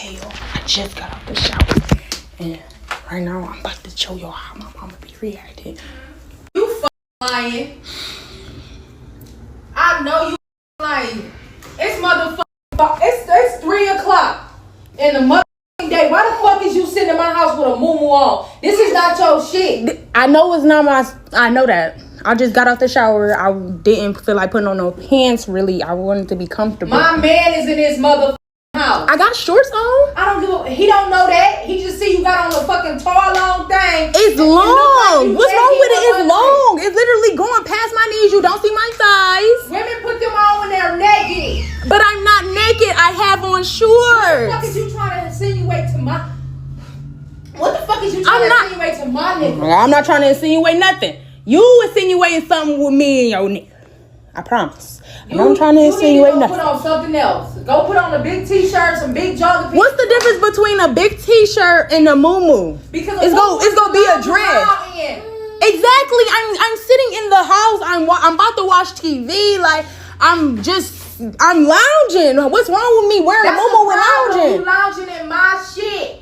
Hey yo, I just got out the shower and right now I'm about to show y'all how my mama be reacting. You lying. I know you lying. It's motherfucking, it's 3 o'clock in the motherfucking day. Why the fuck is you sitting in my house with a moo on? This is not your shit. I know it's not my, I know that. I just got out the shower. I didn't feel like putting on no pants really. I wanted to be comfortable. My man is in his motherfucking house. I got shorts on. I don't give a, he don't know that. He just see you got on a fucking tall long thing. It's long. What's wrong with it? It's long. It's literally going past my knees. You don't see my thighs. Women put them on when they're naked. But I'm not naked. I have on shorts. What the fuck is you trying to insinuate to my... What the fuck is you trying to insinuate to my nigga? I'm not trying to insinuate nothing. You insinuating something with me and your nigga. I promise. I'm trying to insinuate nothing. Put on something else. Go put on a big t-shirt, some big jogging. What's the difference between a big t-shirt and a muumuu? Because it's gonna be a dress. Exactly. I'm sitting in the house. I'm about to watch TV. Like I'm lounging. What's wrong with me wearing a muumuu and lounging? You lounging in my shit.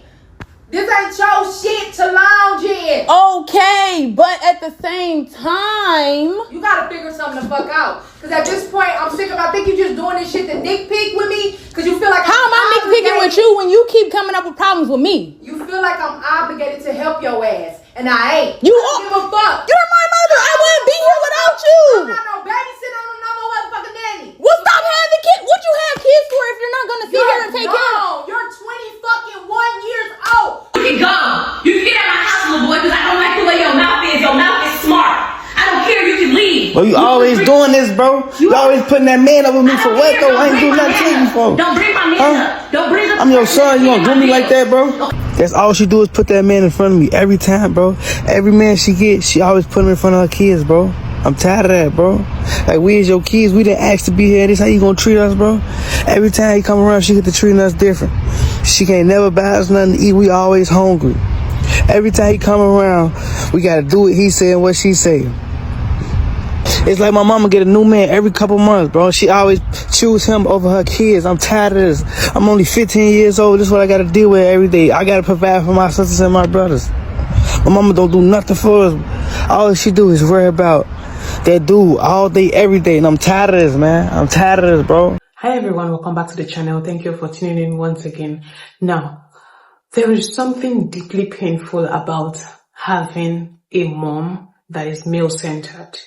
This ain't your shit to lounge in. Okay, but at the same time, you gotta figure something the fuck out. Cause at this point, I'm sick of. I think you just doing this shit to dick pic with me. Cause you feel like how am I dick picking with you when you keep coming up with problems with me? You feel like I'm obligated to help your ass, and I ain't. You don't give a fuck. You're my mother. I wouldn't be here without you. I'm not no babysitter. I'm no more motherfucking nanny. Well, stop having kids. What you have kids for if you're not gonna sit here and take care of? You're 21 years old. You can go. You can get out of my house, little boy, because I don't like the way your mouth is. Your mouth is smart. I don't care. You can leave. Bro, you always doing this, bro. You always putting that man over me for what, though? I ain't do nothing to you for. Don't bring my man up. Don't bring up. I'm your son. You gonna do me like that, bro? That's all she do is put that man in front of me every time, bro. Every man she gets, she always put him in front of her kids, bro. I'm tired of that, bro. Like, we is your kids. We didn't ask to be here. This how you gonna treat us, bro? Every time he come around, she get to treating us different. She can't never buy us nothing to eat. We always hungry. Every time he come around, we gotta do what he say and what she say. It's like my mama get a new man every couple months, bro. She always choose him over her kids. I'm tired of this. I'm only 15 years old. This is what I gotta deal with every day. I gotta provide for my sisters and my brothers. My mama don't do nothing for us. All she do is worry about that dude all day, every day. And I'm tired of this, man. I'm tired of this, bro. Hi everyone, welcome back to the channel. Thank you for tuning in once again. Now, there is something deeply painful about having a mom that is male-centered.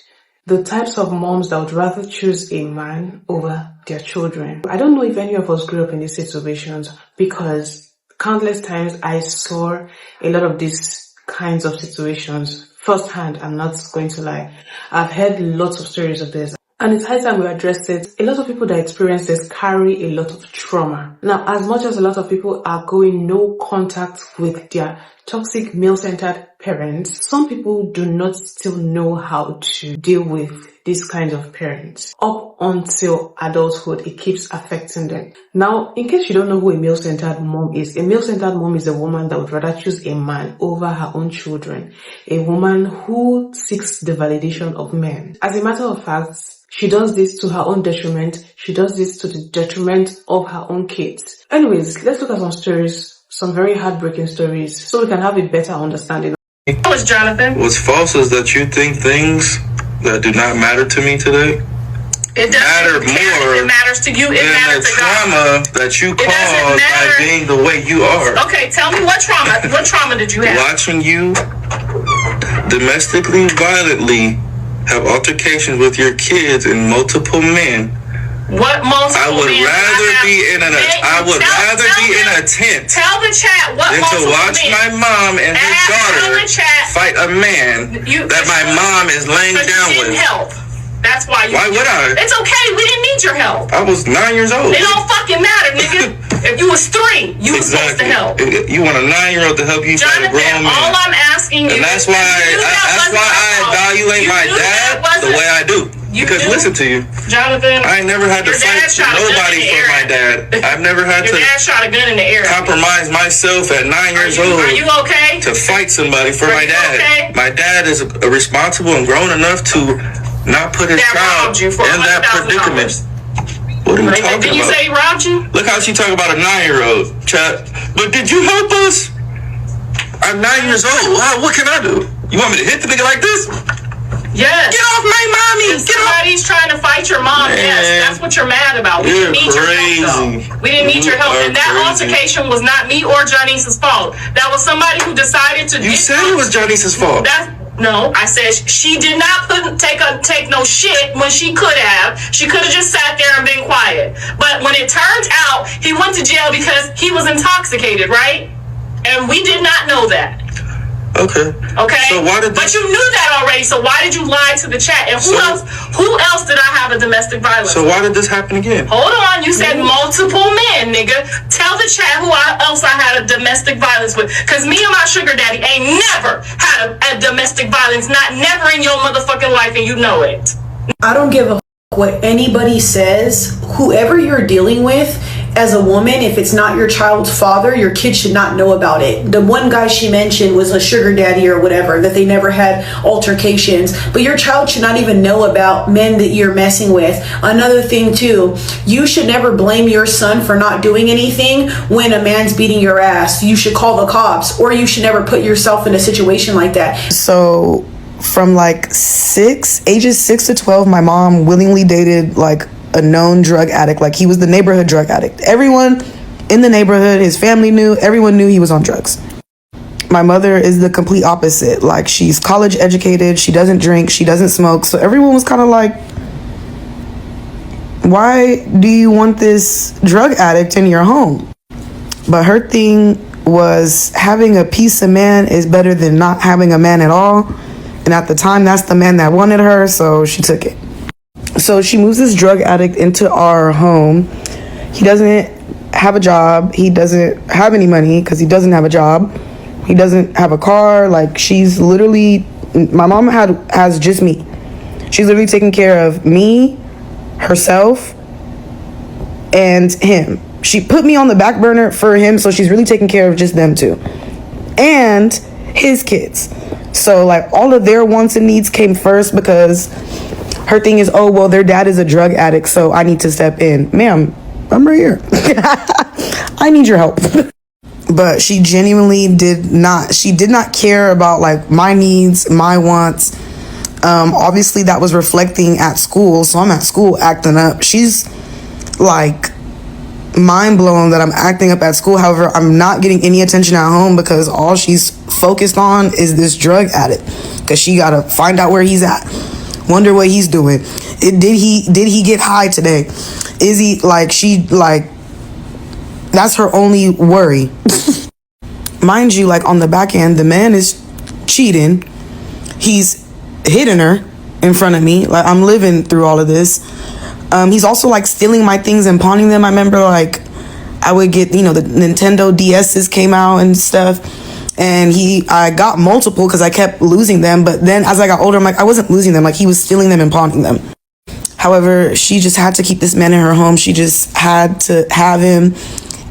The types of moms that would rather choose a man over their children. I don't know if any of us grew up in these situations because countless times I saw a lot of these kinds of situations firsthand. I'm not going to lie. I've heard lots of stories of this. And it's high time we address it. A lot of people that experience this carry a lot of trauma. Now, as much as a lot of people are going no contact with their toxic male-centered parents, some people do not still know how to deal with these kinds of parents. Up until adulthood, it keeps affecting them. Now, in case you don't know who a male-centered mom is, a male-centered mom is a woman that would rather choose a man over her own children. A woman who seeks the validation of men. As a matter of fact, she does this to her own detriment. She does this to the detriment of her own kids. Anyways, let's look at some stories, some very heartbreaking stories, so we can have a better understanding. What's Jonathan? What's false is that you think things that do not matter to me today matter more it matters to you. It than matters the to trauma God. that you caused by being the way you are. Okay, tell me what trauma. What trauma did you have? Watching you domestically, violently have altercations with your kids and multiple men. What multiple I would men rather be in a tent Tell the chat what than to watch my mom and his daughter fight a man that my mom is laying down with. Help. That's why you. Why would I? It's okay. We didn't need your help. I was 9 years old. It don't fucking matter, nigga. If you was 3, you was supposed to help. You want a 9-year-old to help you fight a grown man. All I'm asking you, and that's why I evaluate my dad the way I do. Because listen to you, Jonathan, I ain't never had to fight nobody for my dad. I've never had to shot a gun in the air. compromise myself at 9 years old. Are you okay? To fight somebody for my dad. Okay? My dad is responsible and grown enough to not put his child in that predicament. What are you talking about? Did you say he robbed you? Look how she talk about a 9-year-old, chat. But did you help us? I'm 9 years old. What can I do? You want me to hit the nigga like this? Yes. Get off my mommy! If somebody's trying to fight your mom, yes, that's what you're mad about. We didn't need your help, though. We didn't need your help. And that altercation was not me or Janice's fault. That was somebody who decided to... You said it was Janice's fault. No, I said she did not take no shit when she could have. She could have just sat there and been quiet. But when it turned out, he went to jail because he was intoxicated, right? And we did not know that. Okay. So why did But you knew that already, so why did you lie to the chat? And who else did I have a domestic violence? So why did this happen again? Hold on, you said multiple men, nigga. Tell the chat who else I had a domestic violence with. Cause me and my sugar daddy ain't never had a domestic violence, not never in your motherfucking life, and you know it. I don't give a what anybody says. Whoever you're dealing with as a woman, if it's not your child's father, your kid should not know about it. The one guy she mentioned was a sugar daddy or whatever, that they never had altercations, but your child should not even know about men that you're messing with. Another thing too, you should never blame your son for not doing anything when a man's beating your ass. You should call the cops, or you should never put yourself in a situation like that. So from like ages 6 to 12, my mom willingly dated like a known drug addict. Like he was the neighborhood drug addict. Everyone in the neighborhood, his family knew, everyone knew he was on drugs. My mother is the complete opposite. Like she's college educated, she doesn't drink, she doesn't smoke. So everyone was kind of like, why do you want this drug addict in your home? But her thing was having a piece of man is better than not having a man at all. And at the time, that's the man that wanted her, so she took it. So she moves this drug addict into our home. He doesn't have a job. He doesn't have any money because he doesn't have a job. He doesn't have a car. Like she's literally, my mom has just me. She's literally taking care of me, herself, and him. She put me on the back burner for him, so she's really taking care of just them two. And his kids. So like all of their wants and needs came first because her thing is, oh, well, their dad is a drug addict, so I need to step in. Ma'am, I'm right here. I need your help. But she genuinely did not care about like my needs, my wants. Obviously that was reflecting at school. So I'm at school acting up. She's like mind blown that I'm acting up at school. However, I'm not getting any attention at home because all she's focused on is this drug addict, because she gotta find out where he's at, wonder what he's doing. Did he get high today? Is he like, that's her only worry. Mind you, like on the back end, the man is cheating. He's hitting her in front of me. Like I'm living through all of this. He's also like stealing my things and pawning them. I remember like I would get, the Nintendo DS's came out and stuff, and I got multiple because I kept losing them. But then as I got older, I'm like, I wasn't losing them. Like he was stealing them and pawning them. However, she just had to keep this man in her home. She just had to have him.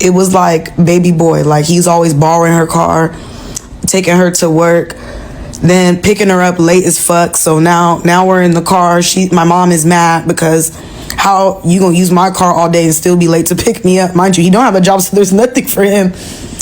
It was like baby boy. Like he's always borrowing her car, taking her to work, then picking her up late as fuck. So now we're in the car. My mom is mad because how you gonna use my car all day and still be late to pick me up? Mind you, he don't have a job, so there's nothing for him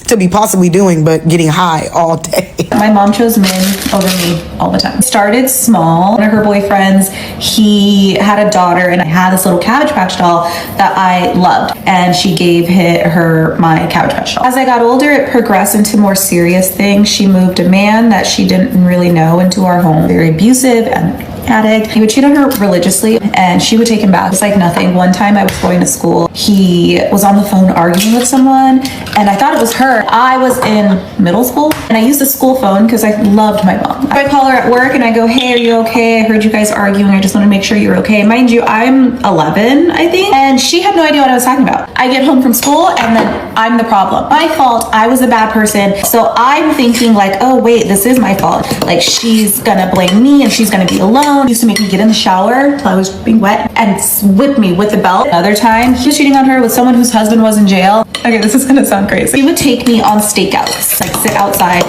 to be possibly doing but getting high all day. My mom chose men over me all the time. Started small. One of her boyfriends, he had a daughter, and I had this little Cabbage Patch doll that I loved, and she gave her my Cabbage Patch doll. As I got older, it progressed into more serious things. She moved a man that she didn't really know into our home, very abusive and addict. He would cheat on her religiously, and she would take him back. It's like nothing. One time I was going to school, he was on the phone arguing with someone, and I thought it was her. I was in middle school, and I used the school phone because I loved my mom. I call her at work and I go, hey, are you okay? I heard you guys arguing. I just want to make sure you're okay. Mind you, I'm 11, I think, and she had no idea what I was talking about. I get home from school and then I'm the problem. My fault. I was a bad person. So I'm thinking like, oh wait, this is my fault. Like she's gonna blame me and she's gonna be alone. She used to make me get in the shower till I was being wet and whip me with the belt. Another time, he was cheating on her with someone whose husband was in jail. Okay, this is gonna sound crazy. He would take me on stakeouts, like sit outside,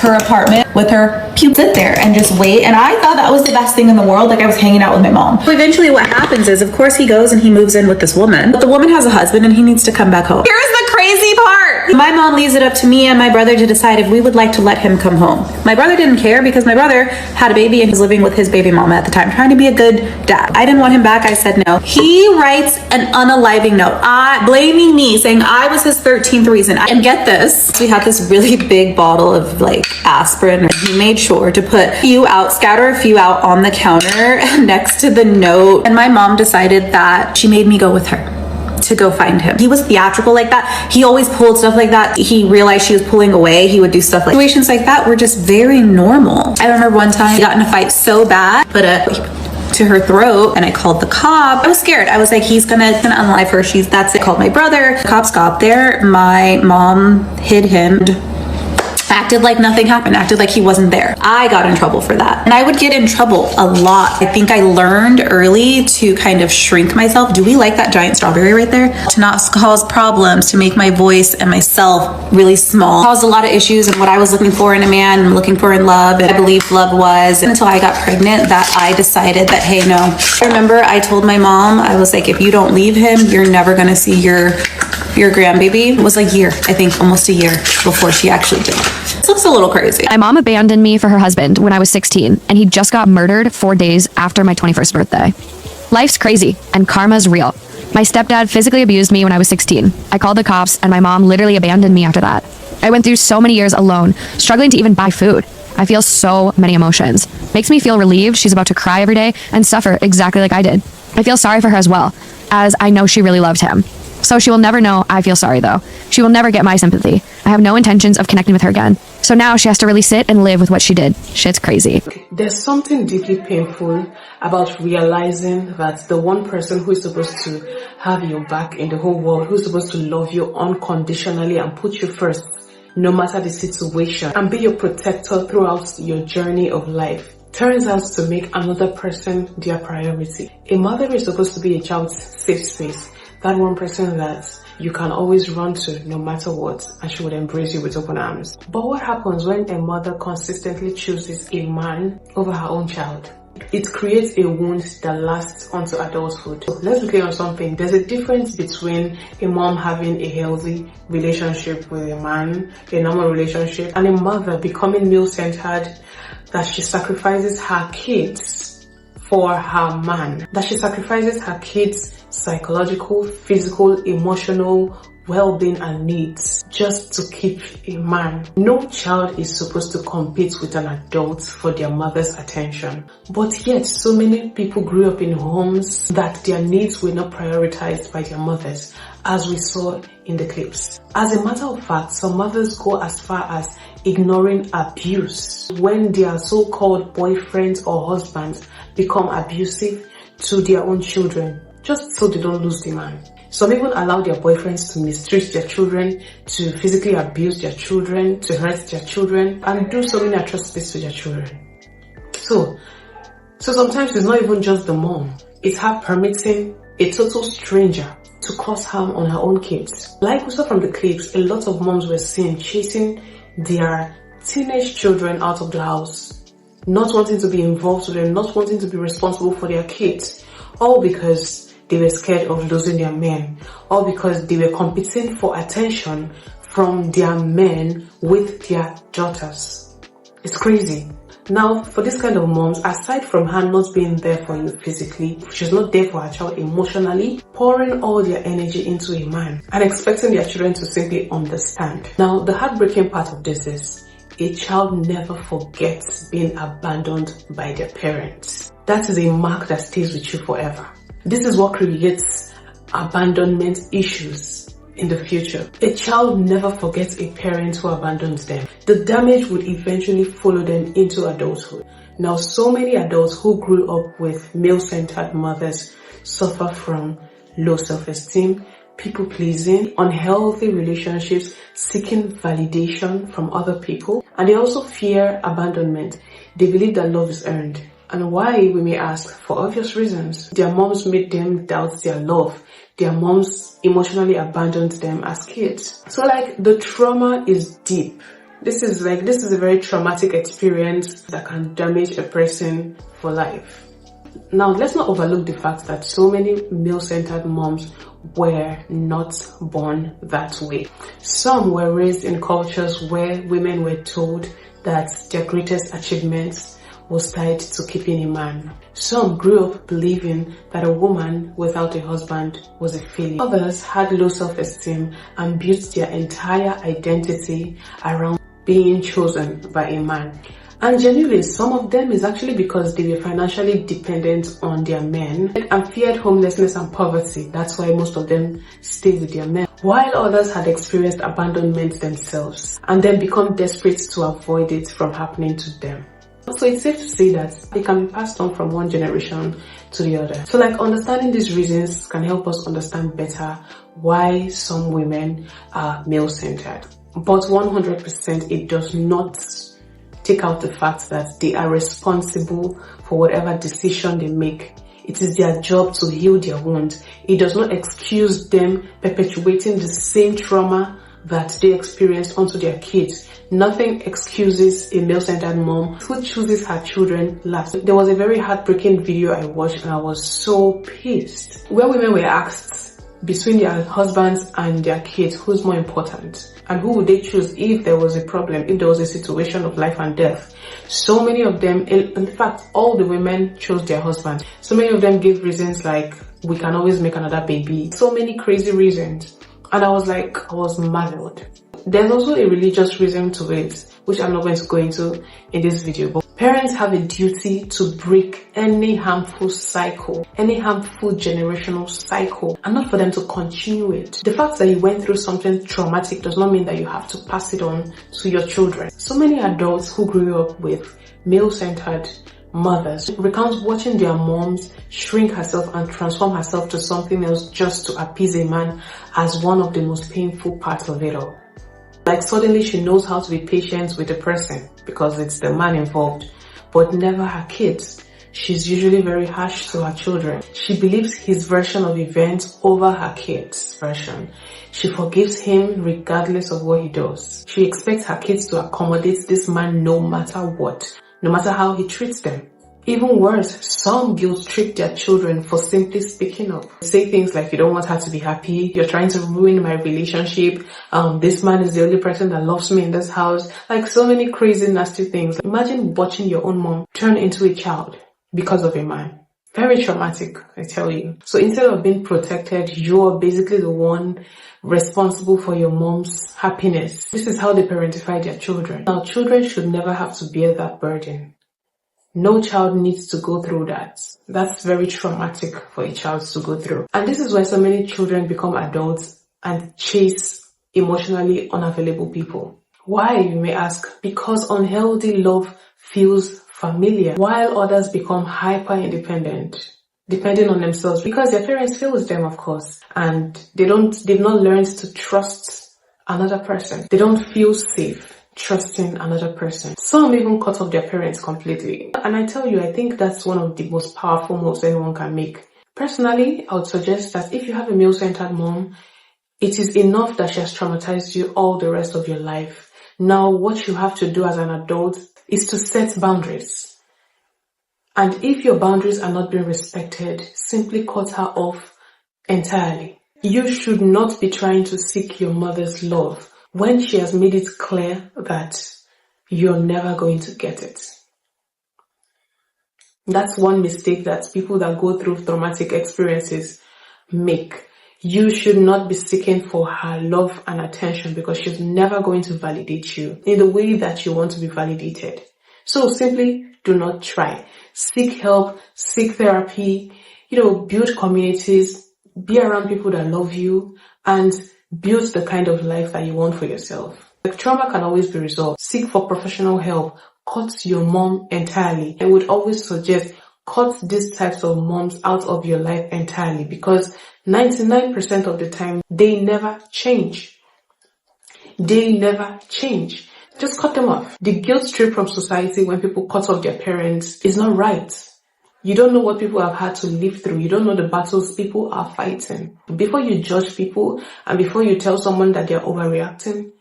her apartment with her puke, sit there and just wait. And I thought that was the best thing in the world. Like I was hanging out with my mom. So eventually what happens is, of course, he goes and he moves in with this woman. But the woman has a husband and he needs to come back home. Here's the crazy part. My mom leaves it up to me and my brother to decide if we would like to let him come home. My brother didn't care because my brother had a baby and he was living with his baby mama at the time, trying to be a good dad. I didn't want him back. I said no. He writes an unaliving note, blaming me, saying I was his 13th reason. And get this, we had this really big bottle of like aspirin. He made sure to put scatter a few out on the counter next to the note. And my mom decided that she made me go with her to go find him. He was theatrical like that. He always pulled stuff like that. He realized she was pulling away. He would do stuff like situations like that were just very normal. I remember one time he got in a fight so bad, put to her throat, and I called the cop. I was scared. I was like, he's gonna unalive her. That's it. I called my brother. The cops got there. My mom hid him. Acted like nothing happened, acted like he wasn't there. I got in trouble for that. And I would get in trouble a lot. I think I learned early to kind of shrink myself. Do we like that giant strawberry right there? To not cause problems, to make my voice and myself really small. Caused a lot of issues and what I was looking for in a man and looking for in love, and I believed love was, until I got pregnant, that I decided that, hey, no. I remember I told my mom, I was like, if you don't leave him, you're never gonna see your grandbaby. It was a year, I think, almost a year before she actually did. This looks a little crazy. My mom abandoned me for her husband when I was 16, and he just got murdered 4 days after my 21st birthday. Life's crazy, and karma's real. My stepdad physically abused me when I was 16. I called the cops, and my mom literally abandoned me after that. I went through so many years alone, struggling to even buy food. I feel so many emotions. Makes me feel relieved she's about to cry every day and suffer exactly like I did. I feel sorry for her as well, as I know she really loved him. So she will never know I feel sorry though. She will never get my sympathy. I have no intentions of connecting with her again. So now she has to really sit and live with what she did. Shit's crazy. There's something deeply painful about realizing that the one person who is supposed to have your back in the whole world, who's supposed to love you unconditionally and put you first, no matter the situation, and be your protector throughout your journey of life, turns out to make another person their priority. A mother is supposed to be a child's safe space. That one person that you can always run to no matter what, and she would embrace you with open arms. But what happens when a mother consistently chooses a man over her own child? It creates a wound that lasts onto adulthood. So let's be clear on something. There's a difference between a mom having a healthy relationship with a man, a normal relationship, and a mother becoming male-centered, that she sacrifices her kids for her man, that she sacrifices her kids' psychological, physical, emotional well-being and needs just to keep a man. No child is supposed to compete with an adult for their mother's attention. But yet, so many people grew up in homes that their needs were not prioritized by their mothers, as we saw in the clips. As a matter of fact, some mothers go as far as ignoring abuse when their so-called boyfriends or husbands become abusive to their own children, just so they don't lose the man. Some even allow their boyfriends to mistreat their children, to physically abuse their children, to hurt their children, and do so many atrocities to their children. So sometimes it's not even just the mom. It's her permitting a total stranger to cause harm on her own kids. Like we saw from the clips, a lot of moms were seen chasing their teenage children out of the house, not wanting to be involved with them, not wanting to be responsible for their kids, all because they were scared of losing their men, or because they were competing for attention from their men with their daughters. It's crazy. Now, for this kind of moms, aside from her not being there for you physically, she's not there for her child emotionally, pouring all their energy into a man and expecting their children to simply understand. Now, the heartbreaking part of this is a child never forgets being abandoned by their parents. That is a mark that stays with you forever. This is what creates abandonment issues in the future. A child never forgets a parent who abandons them. The damage would eventually follow them into adulthood. Now, so many adults who grew up with male-centered mothers suffer from low self-esteem, people-pleasing, unhealthy relationships, seeking validation from other people, and they also fear abandonment. They believe that love is earned. And why, we may ask, for obvious reasons. Their moms made them doubt their love. Their moms emotionally abandoned them as kids. So like, the trauma is deep. This is a very traumatic experience that can damage a person for life. Now, let's not overlook the fact that so many male-centered moms were not born that way. Some were raised in cultures where women were told that their greatest achievements was tied to keeping a man. Some grew up believing that a woman without a husband was a failure. Others had low self-esteem and built their entire identity around being chosen by a man. And genuinely, some of them is actually because they were financially dependent on their men and feared homelessness and poverty. That's why most of them stayed with their men. While others had experienced abandonment themselves and then become desperate to avoid it from happening to them. So it's safe to say that it can be passed on from one generation to the other. So understanding these reasons can help us understand better why some women are male-centered. But 100% it does not take out the fact that they are responsible for whatever decision they make. It is their job to heal their wounds. It does not excuse them perpetuating the same trauma that they experienced onto their kids. Nothing excuses a male-centered mom who chooses her children last. There was a very heartbreaking video I watched and I was so pissed, where women were asked between their husbands and their kids who's more important and who would they choose if there was a problem, if there was a situation of life and death. So many of them, in fact all the women chose their husbands. So many of them gave reasons like, we can always make another baby. So many crazy reasons. And I was marveled. There's also a religious reason to it, which I'm not going to go into in this video. But parents have a duty to break any harmful cycle, any harmful generational cycle, and not for them to continue it. The fact that you went through something traumatic does not mean that you have to pass it on to your children. So many adults who grew up with male-centered mothers recount watching their moms shrink herself and transform herself to something else just to appease a man as one of the most painful parts of it all. Suddenly she knows how to be patient with the person because it's the man involved, but never her kids. She's usually very harsh to her children. She believes his version of events over her kids' version. She forgives him regardless of what he does. She expects her kids to accommodate this man no matter what, no matter how he treats them. Even worse, some guilt trip their children for simply speaking up. Say things like, you don't want her to be happy, you're trying to ruin my relationship, this man is the only person that loves me in this house. So many crazy, nasty things. Imagine watching your own mom turn into a child because of a man. Very traumatic, I tell you. So instead of being protected, you're basically the one responsible for your mom's happiness. This is how they parentify their children. Now, children should never have to bear that burden. No child needs to go through that. That's very traumatic for a child to go through. And this is why so many children become adults and chase emotionally unavailable people. Why, you may ask? Because unhealthy love feels familiar, while others become hyper-independent, depending on themselves, because their parents fail them, of course, and they've not learned to trust another person. They don't feel safe trusting another person. Some even cut off their parents completely. And I tell you, I think that's one of the most powerful moves anyone can make. Personally, I would suggest that if you have a male-centered mom, it is enough that she has traumatized you all the rest of your life. Now, what you have to do as an adult is to set boundaries. And if your boundaries are not being respected, simply cut her off entirely. You should not be trying to seek your mother's love when she has made it clear that you're never going to get it. That's one mistake that people that go through traumatic experiences make. You should not be seeking for her love and attention because she's never going to validate you in the way that you want to be validated. So simply do not try. Seek help, seek therapy, build communities, be around people that love you, and build the kind of life that you want for yourself. Trauma can always be resolved. Seek for professional help. Cut your mom entirely. I would always suggest cut these types of moms out of your life entirely because 99% of the time, they never change. They never change. Just cut them off. The guilt trip from society when people cut off their parents is not right. You don't know what people have had to live through. You don't know the battles people are fighting. Before you judge people and before you tell someone that they're overreacting,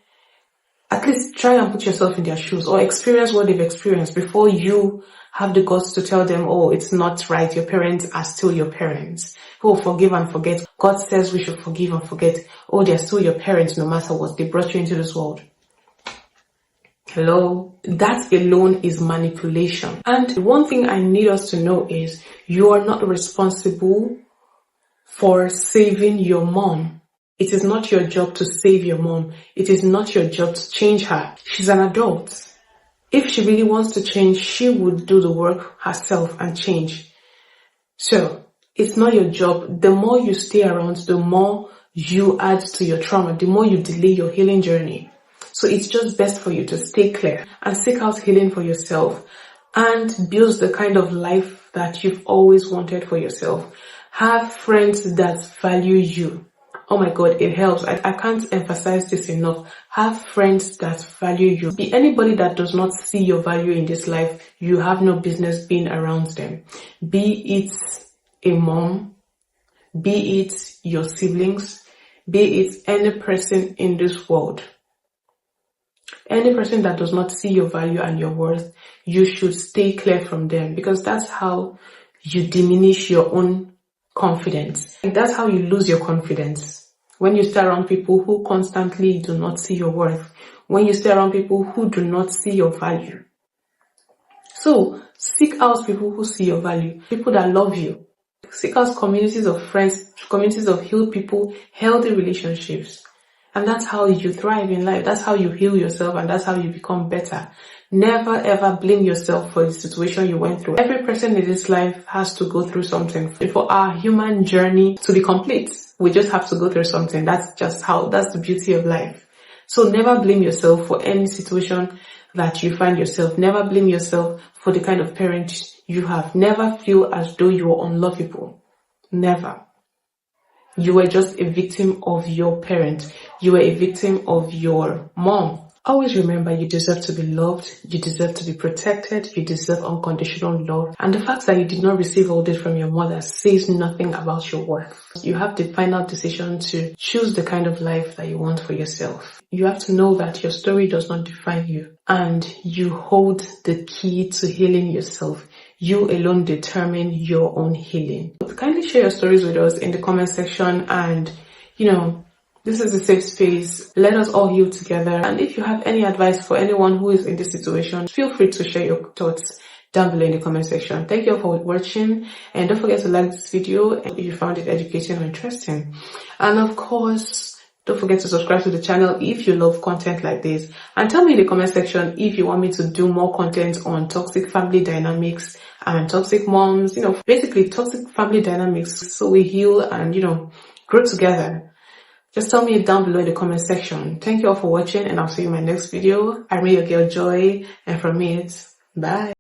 At least try and put yourself in their shoes or experience what they've experienced before you have the guts to tell them, oh, it's not right. Your parents are still your parents. Oh, forgive and forget. God says we should forgive and forget. Oh, they're still your parents no matter what. They brought you into this world. Hello? That alone is manipulation. And one thing I need us to know is you are not responsible for saving your mom. It is not your job to save your mom. It is not your job to change her. She's an adult. If she really wants to change, she would do the work herself and change. So, it's not your job. The more you stay around, the more you add to your trauma, the more you delay your healing journey. So it's just best for you to stay clear and seek out healing for yourself and build the kind of life that you've always wanted for yourself. Have friends that value you. Oh my God, it helps. I can't emphasize this enough. Have friends that value you. Be anybody that does not see your value in this life, you have no business being around them. Be it a mom, be it your siblings, be it any person in this world. Any person that does not see your value and your worth, you should stay clear from them, because that's how you diminish your own confidence. That's how you lose your confidence. When you stay around people who constantly do not see your worth, when you stay around people who do not see your value. So seek out people who see your value, people that love you. Seek out communities of friends, communities of healed people, healthy relationships. And that's how you thrive in life. That's how you heal yourself, and that's how you become better. Never ever blame yourself for the situation you went through. Every person in this life has to go through something. For our human journey to be complete, we just have to go through something. That's the beauty of life. So never blame yourself for any situation that you find yourself. Never blame yourself for the kind of parent you have. Never feel as though you are unlovable. Never. You were just a victim of your parent. You were a victim of your mom. Always remember, you deserve to be loved. You deserve to be protected. You deserve unconditional love. And the fact that you did not receive all this from your mother says nothing about your worth. You have the final decision to choose the kind of life that you want for yourself. You have to know that your story does not define you, and you hold the key to healing yourself. You alone determine your own healing. Kindly share your stories with us in the comment section, and this is a safe space. Let us all heal together. And if you have any advice for anyone who is in this situation, feel free to share your thoughts down below in the comment section. Thank you all for watching, and don't forget to like this video if you found it educational or interesting. And of course, don't forget to subscribe to the channel if you love content like this. And tell me in the comment section if you want me to do more content on toxic family dynamics and toxic moms, basically toxic family dynamics, so we heal and, grow together. Just tell me down below in the comment section. Thank you all for watching, and I'll see you in my next video. I'm your girl Joy, and from me it's bye.